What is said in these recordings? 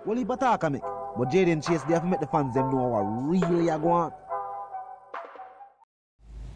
Well, he attack me. But Jaden Chase, they have to make the fans them know what really are going on.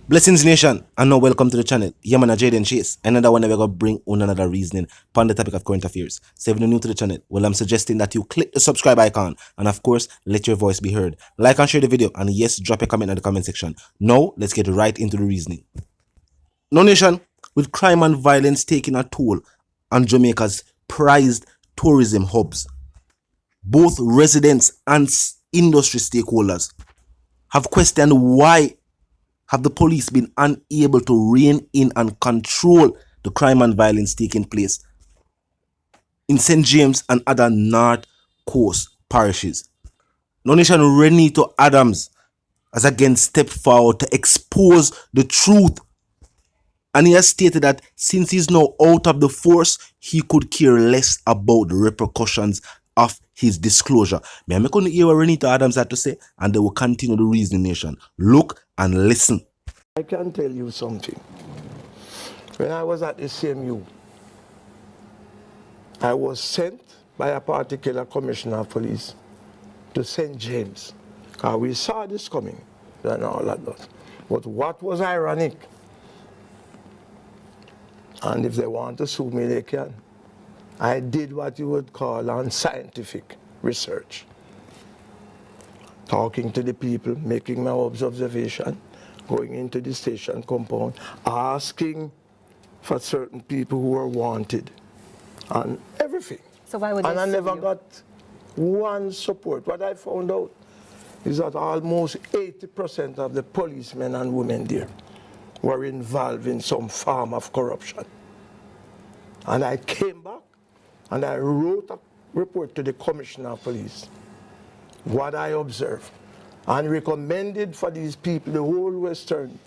Blessings Nation, and now welcome to the channel. Yeah man, Jaden Chase. Another one that we're going to bring on another reasoning upon the topic of current affairs. So if you're new to the channel, well, I'm suggesting that you click the subscribe icon and of course, let your voice be heard. Like and share the video, and yes, drop a comment in the comment section. Now, let's get right into the reasoning. Now Nation, with crime and violence taking a toll on Jamaica's prized tourism hubs, both residents and industry stakeholders have questioned why have the police been unable to rein in and control the crime and violence taking place in St. James and other North Coast parishes. Now Nation, Renito Adams has again stepped forward to expose the truth, and he has stated that since he's now out of the force, he could care less about the repercussions of his disclosure. I'm going to hear what Renito Adams had to say, and they will continue the reasoning. Nation, look and listen. I can tell you something. When I was at the CMU, I was sent by a particular commissioner of police to St. James. We saw this coming and all that. But what was ironic, and if they want to sue me, they can, I did what you would call unscientific research. Talking to the people, making my observation, going into the station compound, asking for certain people who were wanted, and everything. So why would they And I sue never you? got one support. What I found out is that almost 80% of the policemen and women there were involved in some form of corruption. And I came back and I wrote a report to the Commissioner of Police, what I observed, and recommended for these people, the whole Western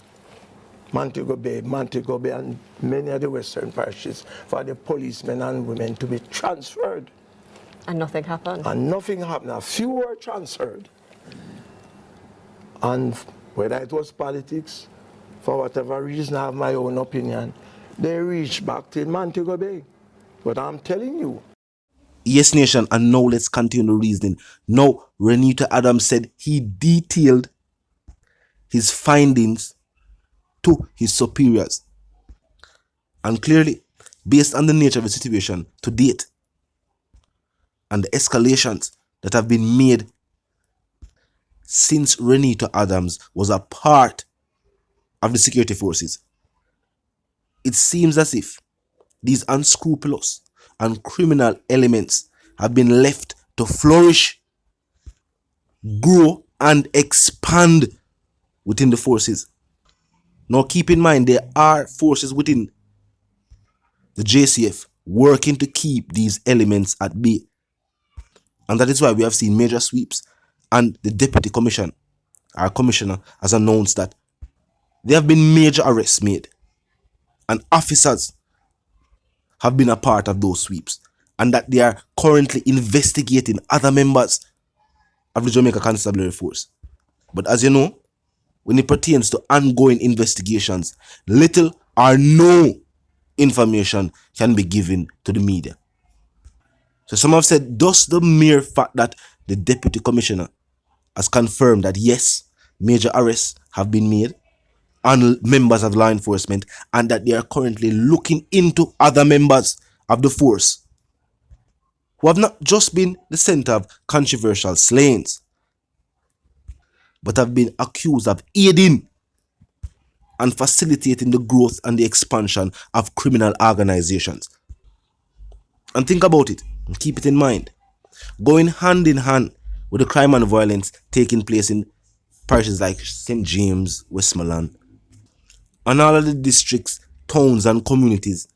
Montego Bay, and many of the Western parishes, for the policemen and women to be transferred. And nothing happened. And nothing happened. A few were transferred. And whether it was politics, for whatever reason, I have my own opinion, they reached back to Montego Bay. But I'm telling you. Yes, Nation, and now let's continue the reasoning. Now, Renito Adams said he detailed his findings to his superiors. And clearly, based on the nature of the situation to date and the escalations that have been made since Renito Adams was a part of the security forces, it seems as if these unscrupulous and criminal elements have been left to flourish, grow, and expand within the forces. Now keep in mind, there are forces within the JCF working to keep these elements at bay. And that is why we have seen major sweeps, and the deputy commissioner, our commissioner, has announced that there have been major arrests made and officers have been a part of those sweeps, and that they are currently investigating other members of the Jamaica Constabulary Force. But as you know, when it pertains to ongoing investigations, little or no information can be given to the media. So some have said, thus the mere fact that the deputy commissioner has confirmed that yes, major arrests have been made on members of law enforcement, and that they are currently looking into other members of the force who have not just been the center of controversial slayings, but have been accused of aiding and facilitating the growth and the expansion of criminal organizations. And think about it and keep it in mind. Going hand in hand with the crime and violence taking place in parishes like St. James, Westmoreland, and all of the districts, towns, and communities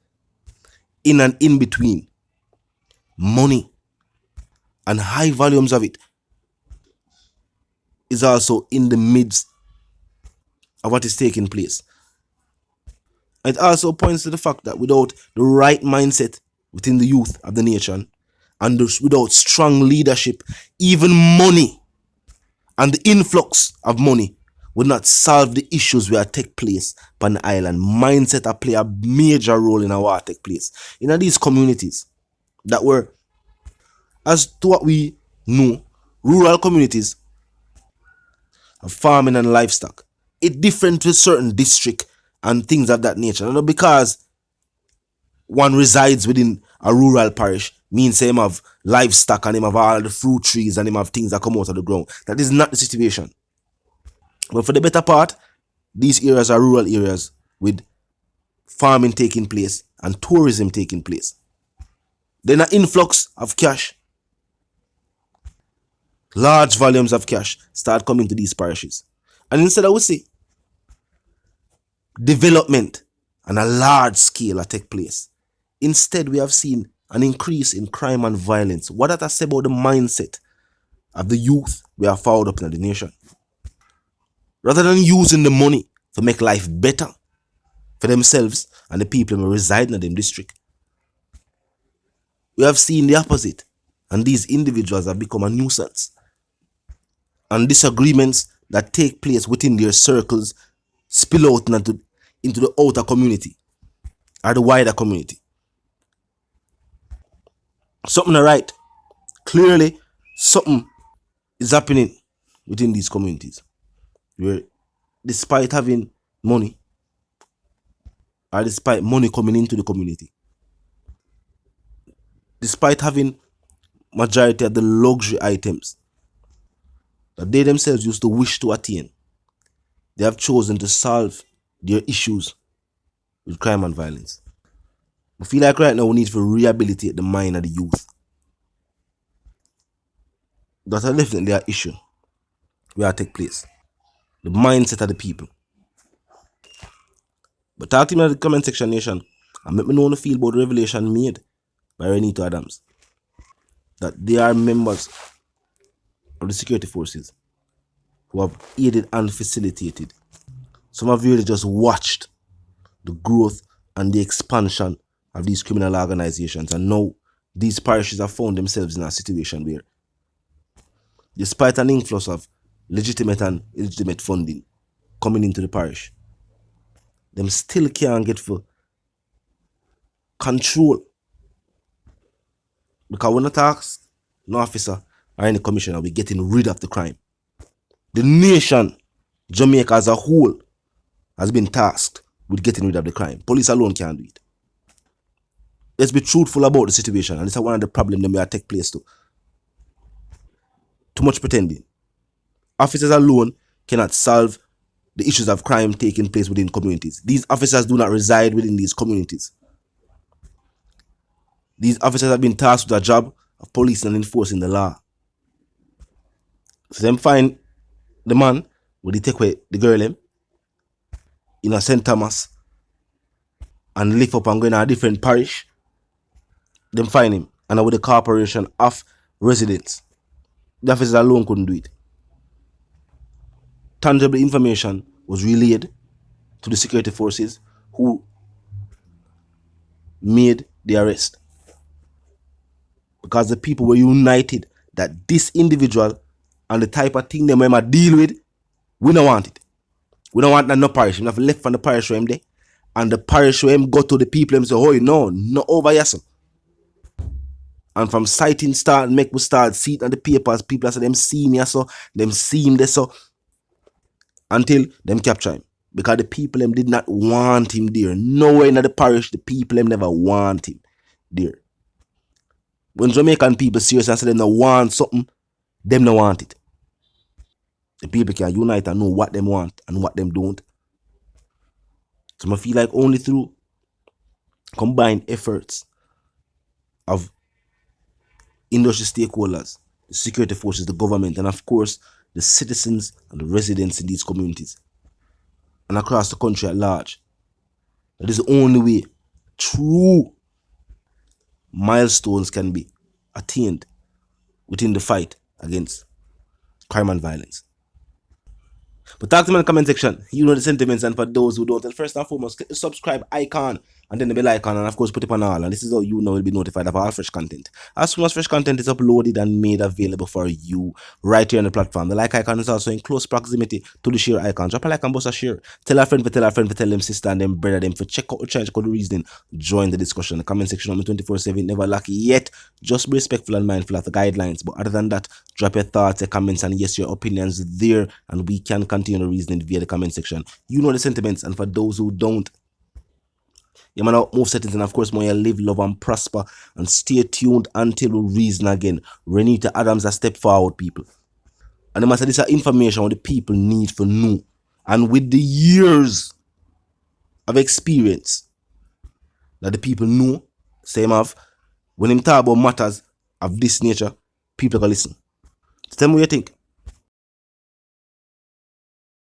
in and in between, money and high volumes of it is also in the midst of what is taking place. It also points to the fact that without the right mindset within the youth of the nation, and without strong leadership, even money and the influx of money would not solve the issues where take place on the island. Mindset play a major role in our take place. In these communities that were as to what we know, rural communities of farming and livestock, it different with certain district and things of that nature. Not because one resides within a rural parish means him have livestock and him have all the fruit trees and him have things that come out of the ground. That is not the situation. But for the better part, these areas are rural areas with farming taking place and tourism taking place. Then an influx of cash, large volumes of cash start coming to these parishes. And instead I would say development on a large scale take place. Instead, we have seen an increase in crime and violence. What does that say about the mindset of the youth we have found up in the nation? Rather than using the money to make life better for themselves and the people who reside in the district, we have seen the opposite. And these individuals have become a nuisance. And disagreements that take place within their circles spill out into the outer community or the wider community. Something are right. Clearly, something is happening within these communities where, despite having money, or despite money coming into the community, despite having majority of the luxury items that they themselves used to wish to attain, they have chosen to solve their issues with crime and violence. I feel like right now we need to rehabilitate the mind of the youth. That's definitely an issue where take place. The mindset of the people. But talk to me in the comment section, nation, and let me know how you feel about the revelation made by Renito Adams, that they are members of the security forces who have aided and facilitated. Some of you really just watched the growth and the expansion of these criminal organizations, and now these parishes have found themselves in a situation where, despite an influx of legitimate and illegitimate funding coming into the parish, them still can't get for control. Because we're not asked no officer or any commissioner, we're getting rid of the crime. The nation, Jamaica as a whole, has been tasked with getting rid of the crime. Police alone can't do it. Let's be truthful about the situation, and this is one of the problems that may take place too. Too much pretending. Officers alone cannot solve the issues of crime taking place within communities. These officers do not reside within these communities. These officers have been tasked with a job of policing and enforcing the law. So them find the man where they take away the girl in a St. Thomas and lift up and go in a different parish. Them find him and with the corporation of residents. The officers alone couldn't do it. Tangible information was relayed to the security forces who made the arrest. Because the people were united that this individual and the type of thing they might deal with, we don't want it. We don't want that no parish. We have left from the parish where him there. And the parish where him go to the people and say, oh, no over here, sir. And from sighting start, make we start see it on the papers. People say them see me so, them see him there so. Until them capture him. Because the people them did not want him there. Nowhere in the parish, the people them never want him there. When Jamaican people serious and say them don't want something, them don't want it. The people can unite and know what them want and what them don't. So I feel like only through combined efforts of industry stakeholders, the security forces, the government, and of course the citizens and the residents in these communities and across the country at large, that is the only way true milestones can be attained within the fight against crime and violence. But talk to me in the comment section. You know the sentiments, and for those who don't, and first and foremost, click the subscribe icon and then the bell icon, and of course put it on all, and this is how you know will be notified of all fresh content. As soon as fresh content is uploaded and made available for you right here on the platform. The like icon is also in close proximity to the share icon. Drop a like and bust a share. Tell a friend for tell a friend for tell them sister and them brother them for check out the channel, check out the reasoning. Join the discussion. The comment section on 24/7 never lack yet. Just be respectful and mindful of the guidelines. But other than that, drop your thoughts, your comments, and yes, your opinions there, and we can continue the reasoning via the comment section. You know the sentiments, and for those who don't, you man out move settings, and of course more you live, love and prosper, and stay tuned until we reason again. Renita Adams a step forward, people. And the matter this is information what the people need for know. And with the years of experience that the people know, same of when him talk about matters of this nature, people can listen. Tell me what you think.